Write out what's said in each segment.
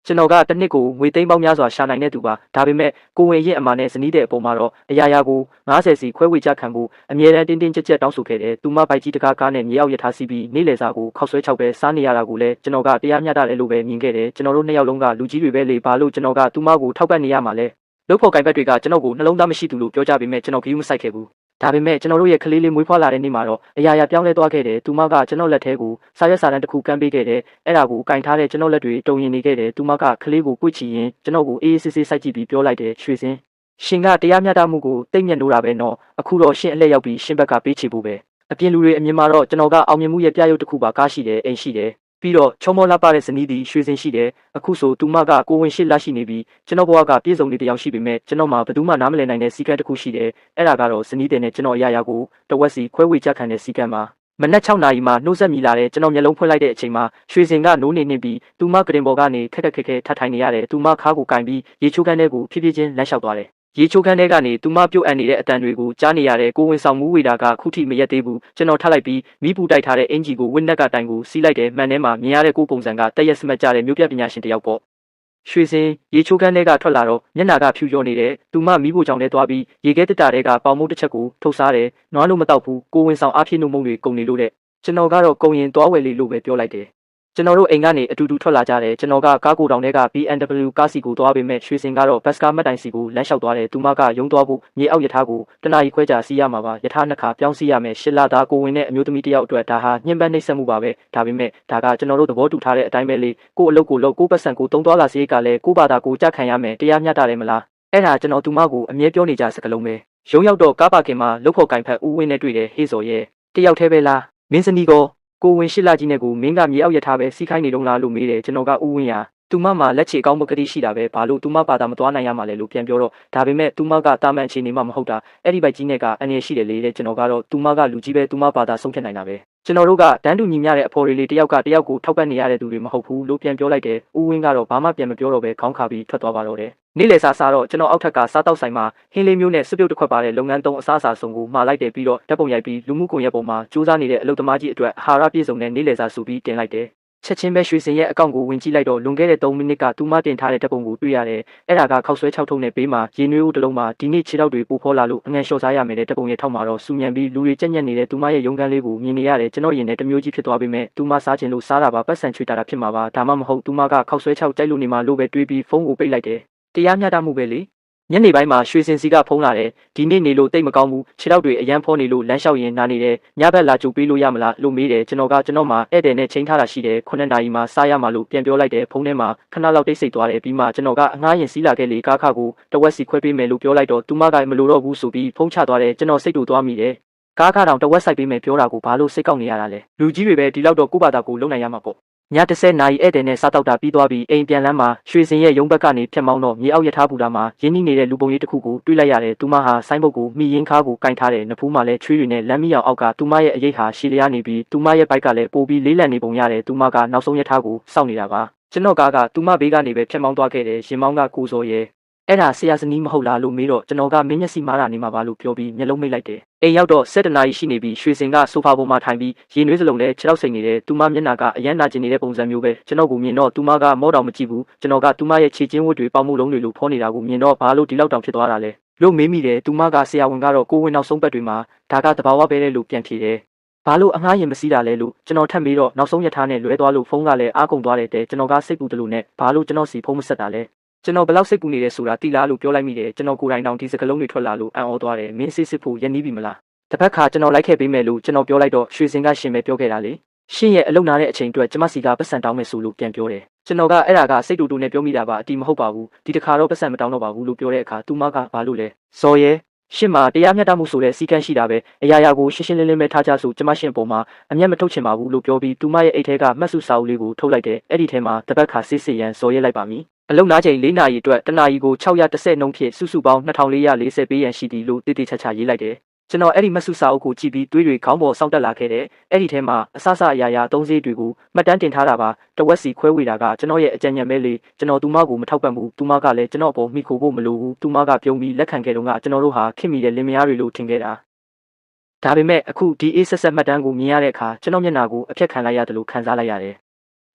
ကျွန်တော်ကတစ်နှစ်ကိုငွေသိန်းပေါင်းများစွာရှာနိုင်တဲ့သူပါဒါပေမဲ့ကိုဝင်ရဲ့အမှန်နဲ့ဇနီးတဲ့အပေါ်မှာတော့အရာရာကို90စီခွဲဝေချခံဖို့အမြဲတမ်းတင်းတင်းကြပ်ကြပ်တောင်းဆိုခဲ့တယ်သူမပိုက်ကြီးတကားကားနဲ့မြေအောက်ရထားစီးပြီးနေ့လယ်စာကိုခောက်ဆွဲချောက်ပဲစားနေရတာကိုလည်းကျွန်တော်ကတရားမျှတတယ်လို့ပဲမြင်ခဲ့တယ်ကျွန်တော်တို့နှစ်ယောက်လုံးကလူကြီးတွေပဲလေဘာလို့ကျွန်တော်ကသူမကိုထောက်ပံ့နေရမှာလဲလုပ်ဖို့ကင်ဘက်တွေကကျွန်တော်ကိုနှလုံးသားမရှိသူလို့ပြောကြပေမဲ့ကျွန်တော်ဂရုမစိုက်ခဲ့ဘူးဒါပေမဲ့ကျွန်တော်တို့ရဲ့ကလေးလေးမွေးဖွားလာတဲ့နေ့မှာတော့အရာရာပြောင်းလဲသွားခဲ့တယ်။သူမကကျွန်တော်လက်ထဲကိုစာရွက်စာတမ်းတစ်ခုကမ်းပေးခဲ့တယ်။အဲ့ဒါကိုကင်ထားတဲ့ကျွန်တော်လက်တွေတုံရင်နေခဲ့တယ်။သူမကကလေးကိုပွေ့ချီရင်ကျွန်တော်ကိုအေးအေးဆေးဆေးစိုက်ကြည့်ပြီးပြောလိုက်တယ်ရွှေစင်ရှင်ကတရားမျှတမှုကိုတိတ်မြတ်လို့တာပဲနော်။အခုတော့ရှင်အလှည့်ရောက်ပြီးရှင်ဘက်ကပေးချေဖို့ပဲ။အပြင်လူတွေအမြင်မှာတော့ကျွန်တော်ကအောင်မြင်မှုရဲ့ပြရုပ်တစ်ခုပါကားရှိတယ်အိမ်ရှိတယ်။ပြီးတော့ချုံမောလှပတဲ့ဇနီးသည်ရွှေစင်ရှိတယ်အခုဆိုသူမကကိုဝင်ရှိလက်ရှိနေပြီးကျွန်တော်ဘဝကပြည့်စုံနေတရားရှိပေမဲ့ကျွန်တော်မှဘယ်သူမှနားမလည်နိုင်တဲ့စီကံတစ်ခုရှိတယ်အဲ့ဒါကတော့ဇနီးတဲ့နဲ့ကျွန်တော်အရာရာကိုတဝက်စီခွဲဝေချက်ခံတဲ့စီကံမှာမနက်6နာရီမှာနှုတ်ဆက်မိလာတဲ့ကျွန်တော်မျက်လုံးဖွင့်လိုက်တဲ့အချိန်မှာရွှေစင်ကနိုးနေနေပြီးသူမကရင်ပေါ်ကနေခက်ခက်ထထိုင်နေရတယ်သူမခါးကိုကင်ပြီးရေချိုးခန်းထဲကိုဖြည်းဖြည်းချင်းလမ်းလျှောက်သွားတယ်ရေချိုးခန်းထဲကနေသူမပြုတ်အပ်နေတဲ့အတန်တွေကိုကြားနေရတဲ့ကိုဝင်ဆောင်မှုဝေတာကခုထိမရက်သေးဘူးကျွန်တော်ထလိုက်ပြီးမိပူတိုက်ထားတဲ့အင်ဂျီကိုဝင်းနက်ကတိုင်ကိုစီးလိုက်တယ်မှန်ထဲမှာမြင်ရတဲ့ကိုပုံစံကတက်ရက်စမတ်ကြတဲ့မျိုးပြပညာရှင်တယောက်ပေါ့ရွှေစင်ရေချိုးခန်းထဲကထွက်လာတော့မျက်နှာကဖြူကျော်နေတယ်သူမမိဖို့ကြောင့်လဲသွားပြီးရေခဲတက်တာတွေကပေါင်မုတ်တစ်ချက်ကိုထုတ်စားတယ်နွားလို့မတော့ဘူးကိုဝင်ဆောင်အားဖြည့်နှုတ်မုံတွေကုန်နေလို့တဲ့ကျွန်တော်ကတော့ကုံရင်သွားဝယ်လေလို့ပဲပြောလိုက်တယ်ကျွန်တော်တို့အိမ်ကနေအတူတူထွက်လာကြတယ်ကျွန်တော်ကကားကိုတောင်ထဲက BMW ကားစီကိုသွားပေမဲ့ရွှေစင်ကတော့ဘတ်စကားမတ်တိုင်စီကိုလမ်းလျှောက်သွားတယ်သူမကယုံသွားဖို့မြေအောက်ရထားကိုတနားရီခွဲကြာစီးရမှာပါရထားနှစ်ခါပြောင်းစီးရမယ်ရှစ်လသားကိုဝင်တဲ့အမျိုးသမီးတယောက်အတွက်ဒါဟာညှဉ်းပန်းနှိပ်စက်မှုပါပဲဒါပေမဲ့ဒါကကျွန်တော်တို့သဘောတူထားတဲ့အတိုင်းပဲလေကိုအလုပ်ကိုလုပ်ကိုပတ်စံကိုတုံးသွားလာစရိတ်ကလည်းကိုဘာသာကိုကြခံရမယ်တရားမျှတတယ်မလားအဲ့ဒါကျွန်တော်သူမကိုအမြဲပြောနေကြစကားလုံးပဲရုံရောက်တော့ကားပါကင်မှာလုတ်ဖို့ကင်ဖက်ဦးဝင်းနဲ့တွေ့တယ်ဟေးစော်ရဲ့တယောက်တည်းပဲလားမင်းစနီကောကိုဝင်ရှိလာကြီးနဲ့ကိုမင်းကမြေအောက်ရထားပဲစီးခိုင်းနေတော့လားလို့မေးတယ်ကျွန်တော်ကဥဝင်းရသူမမှာလက်ချေကောင်းမကတိရှိတာပဲဘာလို့သူမပါတာမသွားနိုင်ရမှာလဲလို့ပြန်ပြောတော့ဒါပေမဲ့သူမကတာမန်အခြေအနေမှမဟုတ်တာအဲ့ဒီဘိုက်ကြီးနဲ့ကအန်ရရှိတယ်လေတဲ့ကျွန်တော်ကတော့သူမကလူကြီးပဲသူမပါတာဆုံးဖြတ်နိုင်တာပဲကျွန်တော်တို့ကတန်းတူညီမျှတဲ့အဖော်လေးတယောက်ကတယောက်ကိုထောက်ပံ့နေရတဲ့သူတွေမဟုတ်ဘူးလို့ပြန်ပြောလိုက်တယ်ဥဝင်းကတော့ဘာမှပြန်မပြောတော့ပဲခေါင်းခါပြီးထွက်သွားပါတော့တယ်နေ့လယ်စာစားတော့ကျွန်တော်အောက်ထက်ကစားတောက်ဆိုင်မှာဟင်းလေးမျိုးနဲ့စပြုတ်တစ်ခွက်ပါတဲ့လုပ်ငန်းသုံးအစားအစာစုံကိုမှာလိုက်တယ်ပြီးတော့ဓာတ်ပုံရိုက်ပြီးလူမှုကွန်ရက်ပေါ်မှာစူးစမ်းနေတဲ့အလုပ်သမားကြီးအတွက်အာဟာရပြည့်စုံတဲ့နေ့လယ်စာစုပြီးတင်လိုက်တယ်ချက်ချင်းပဲရွှေစင်ရဲ့အကောင့်ကိုဝင်ကြည့်လိုက်တော့လွန်ခဲ့တဲ့3မိနစ်ကသူမတင်ထားတဲ့ဓာတ်ပုံကိုတွေ့ရတယ်အဲ့ဒါကခောက်ဆွဲ6ထုံနဲ့ဘေးမှာရေနွေးဦးတစ်လုံးမှာဒီနေ့ခြေထောက်တွေပူဖော်လာလို့အငန်လျှော့စားရမယ်တဲ့ဓာတ်ပုံရဲ့ထောက်မှာတော့စူညံပြီးလူတွေကြက်ညက်နေတဲ့သူမရဲ့ရုံးခန်းလေးကိုမြင်နေရတယ်ကျွန်တော်ရင်နဲ့တမျိုးကြီးဖြစ်သွားပေမဲ့သူမစားခြင်းလို့စားတာပါပတ်စံချွေတာဖြစ်မှာပါဒါမှမဟုတ်သူမကခောက်ဆွဲ6ကြိုက်လို့နေမှာလို့ပဲတွေးပြီးဖုန်းကိုပိတ်လိုက်တယ်တရားမျှတမှုပဲလေညနေပိုင်းမှာရွှေစင်စီကဖုန်းလာတယ်ဒီနေ့နေလို့တိတ်မကောင်းဘူးခြေထောက်တွေအရန်ဖောနေလို့လမ်းလျှောက်ရင်နာနေတယ်ညဘက်လာကြိုပေးလို့ရမလားလို့မေးတယ်ကျွန်တော်မှာဧည့်သည်နဲ့ချိန်ထားတာရှိတယ်9နာရီမှာစားရမှာလို့ပြန်ပြောလိုက်တယ်ဖုန်းထဲမှာခဏလောက်တိတ်ဆိတ်သွားတယ်ပြီးမှကျွန်တော်ကအငှားရင်စီးလာခဲ့လေကားခကိုတဝက်စီခွဲပေးမယ်လို့ပြောလိုက်တော့သူမကမလိုတော့ဘူးဆိုပြီးဖုန်းချသွားတယ်ကျွန်တော်စိတ်တူသွားမိတယ်ကားခတောင်တဝက်ဆိုင်ပေးမယ်ပြောတာကိုဘာလို့စိတ်ကောက်နေရတာလဲလူကြီးတွေပဲဒီလောက်တော့ကိုယ့်ဘာသာကိုလုံနိုင်ရမှာပေါ့ည30နာရီဧည့်သည်နဲ့စားတော့တာပြီးသွားပြီးအိမ်ပြန်လမ်းမှာရွှေစင်ရဲ့ရုံးဘက်ကနေဖြတ်မောင်းတော့မြေအောက်ရထားဘူတာမှာရင်းနှီးနေတဲ့လူပုံရိပ်တစ်ခုကိုတွေ့လိုက်ရတယ်သူမဟာဆိုင်းဘုတ်ကိုမိရင်းခါကိုကင်ထားတဲ့နဖူးမှာလည်းချွေးတွေနဲ့လမ်းမီအောင်အောက်ကသူမရဲ့အရေးဟာရှည်လျားနေပြီးသူမရဲ့ဘိုက်ကလည်းပိုပြီးလေးလံနေပုံရတယ်သူမကနောက်ဆုံးရထားကိုစောင့်နေတာပါကျွန်တော်ကသူမဘေးကနေပဲဖြတ်မောင်းသွားခဲ့တယ်ရင်မောင်းကကိုစောရဲ့အဲ့ဒါဆရာစနီးမဟုတ်လားလို့မေးတော့ကျွန်တော်ကမင်းမျက်စိမားတာနေမှာပါလို့ပြောပြီးမျက်လုံးမိတ်လိုက်တယ်အိမ်ရောက်တော့7နာရီရှိနေပြီရွှေစင်ကဆိုဖာပေါ်မှာထိုင်ပြီးရေနွေးစလုံးနဲ့ခြေထောက်စိန်နေတယ်သူမမျက်နှာကအရန်နာကျင်နေတဲ့ပုံစံမျိုးပဲကျွန်တော်ကမြင်တော့သူမကမောတော်မကြည့်ဘူးကျွန်တော်ကသူမရဲ့ခြေချင်းဝတ်တွေပေါမှုလုံးတွေလိုဖောနေတာကိုမြင်တော့ဘာလို့ဒီလောက်တောင်ဖြစ်သွားတာလဲလို့မေးမိတယ်သူမကဆရာဝန်ကတော့ကိုဝင်နောက်ဆုံးပတ်တွေမှာဒါကတဘာဝပဲလေလို့ပြန်ဖြေတယ်ဘာလို့အငှားရင်မစည်းတာလဲလို့ကျွန်တော်ထပ်ပြီးတော့နောက်ဆုံးရထားနဲ့လွဲသွားလို့ဖုန်းကလည်းအားကုန်သွားတယ်တဲ့ကျွန်တော်ကစိတ်ပူတယ်လို့နဲ့ဘာလို့ကျွန်တော်စီဖုန်းမဆက်တာလဲကျွန်တော်ဘယ်လောက်စိတ်ပူနေတယ်ဆိုတာတိလားလို့ပြောလိုက်မိတယ်ကျွန်တော်ကိုယ်တိုင်တောင်ဒီစကလုံးတွေထွက်လာလို့အံ့ဩသွားတယ်မင်းစစ်ဖို့ရန်နီးပြီမလားတစ်ဖက်ခါကျွန်တော်လိုက်ခဲ့ပေးမယ်လို့ကျွန်တော်ပြောလိုက်တော့ရွှေစင်ကရှင်ပဲပြောခဲ့တာလေရှင်ရဲ့အလုပ်နာတဲ့အချိန်အတွက်ကျမစီကပတ်စံတောင်းမယ်ဆိုလို့ပြန်ပြောတယ်ကျွန်တော်ကအဲ့ဒါကစိတ်တူတူနဲ့ပြောမိတာပါအတီမဟုတ်ပါဘူးဒီတခါတော့ပတ်စံမတောင်းတော့ပါဘူးလို့ပြောတဲ့အခါသူမကဘာလို့လဲဇော်ရဲရှင်မှာတရားမျှတမှုဆိုတဲ့စီကံရှိတာပဲအရာရာကိုရှင်းရှင်းလင်းလင်းပဲထားကြဆိုကျမရှင်ပေါ်မှာအမျက်မထုတ်ချင်ပါဘူးလို့ပြောပြီးသူမရဲ့အိတ်ထဲကမှတ်စုစာအုပ်လေးကိုထုတ်လိုက်တယ်အဲ့ဒီထဲမှာတပတ်ခါစစ်စစ်ရန်ဇော်ရဲလိုက်ပါမည်အလုံနာချိန်4နာရီအတွက်တနာရီကို610နှုန်းဖြင့်စုစုပေါင်း2440ပေးရန်ရှိသည်လို့တိတိကျကျရေးလိုက်တယ်ကျွန်တော်အဲ့ဒီမဆုစာအုပ်ကိုကြည့်ပြီးတွေးတွေခေါင်းပေါ်စောင့်တက်လာခဲ့တယ်အဲ့ဒီထဲမှာအဆအရာရာသုံးစေးတွေကိုမှတ်တမ်းတင်ထားတာပါတဝက်စီခွဲဝေတာကကျွန်တော်ရဲ့အကြံဉာဏ်ပဲလေကျွန်တော်သူမကိုမထောက်ပံ့ဘူးသူမကလည်းကျွန်တော်အပေါ်မိခိုဖို့မလိုဘူးသူမကပြုံးပြီးလက်ခံခဲ့တော့ကကျွန်တော်တို့ဟာခင်မိတဲ့လင်မယားတွေလို့ထင်ခဲ့တာဒါပေမဲ့အခုဒီအေးဆက်ဆက်မှတ်တမ်းကိုမြင်ရတဲ့အခါကျွန်တော်မျက်နှာကိုအဖြတ်ခံလိုက်ရတယ်လို့ခံစားလိုက်ရတ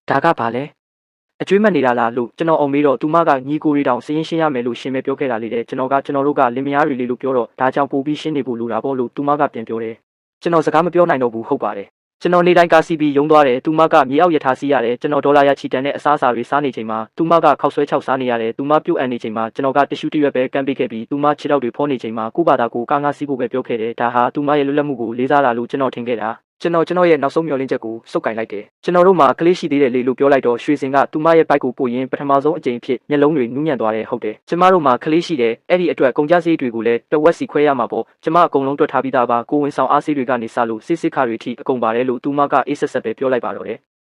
ယ်ဒါကဘာလဲ အကျွေးမှတ်နေတာလားလို့ကျွန်တော်အောင်မေးတော့သူမကညီကိုရီတောင်စရင်ရှင်းရမယ်လို့ရှင်ပဲပြောခဲ့တာလေတဲ့ကျွန်တော်တို့ကလင်မယားတွေလေးလို့ပြောတော့ဒါကြောင့်ပို့ပြီးရှင်းနေဖို့လိုတာပေါ့လို့သူမကပြန်ပြောတယ်ကျွန်တော်စကားမပြောနိုင်တော့ဘူးဟုတ်ပါတယ်ကျွန်တော်နေတိုင်းကားစီးပြီးရုံသွားတယ်သူမကမြေအောက်ရထားစီးရတယ်ကျွန်တော်ဒေါ်လာရချီတန်တဲ့အစားအစာတွေစားနေချိန်မှာသူမကခောက်ဆွဲချောက်စားနေရတယ်သူမပြုတ်အပ်နေချိန်မှာကျွန်တော်ကတ िश ူးတရွက်ပဲကမ်းပေးခဲ့ပြီးသူမခြေထောက်တွေဖောနေချိန်မှာကိုဘာသာကိုကားငါစီးဖို့ပဲပြောခဲ့တယ်ဒါဟာသူမရဲ့လွတ်လပ်မှုကိုလေးစားတာလို့ကျွန်တော်ထင်ခဲ့တာကျွန်တော်ရဲ့နောက်ဆုံးမျှော်လင့်ချက်ကိုစုပ်ကိုင်လိုက်တယ်ကျွန်တော်တို့မှာကလေးရှိသေးတယ်လေလို့ပြောလိုက်တော့ရွှေစင်ကသူမရဲ့ဘိုက်ကိုပို့ရင်းပထမဆုံးအကြိမ်ဖြစ်မျက်လုံးတွေနူးညံ့သွားတယ်ဟုတ်တယ်ကျမတို့မှာကလေးရှိတယ်အဲ့ဒီအတွက်ကုန်ကြစည်တွေကိုလည်းတဝက်စီခွဲရမှာပေါ့ကျမအကုန်လုံးတွက်ထားပြီးသားပါကိုဝင်ဆောင်အားစီးတွေကနေစလို့စစ်စစ်ခါတွေထိအကုန်ပါတယ်လို့သူမကအေးဆက်ဆက်ပဲပြောလိုက်ပါတော့တယ်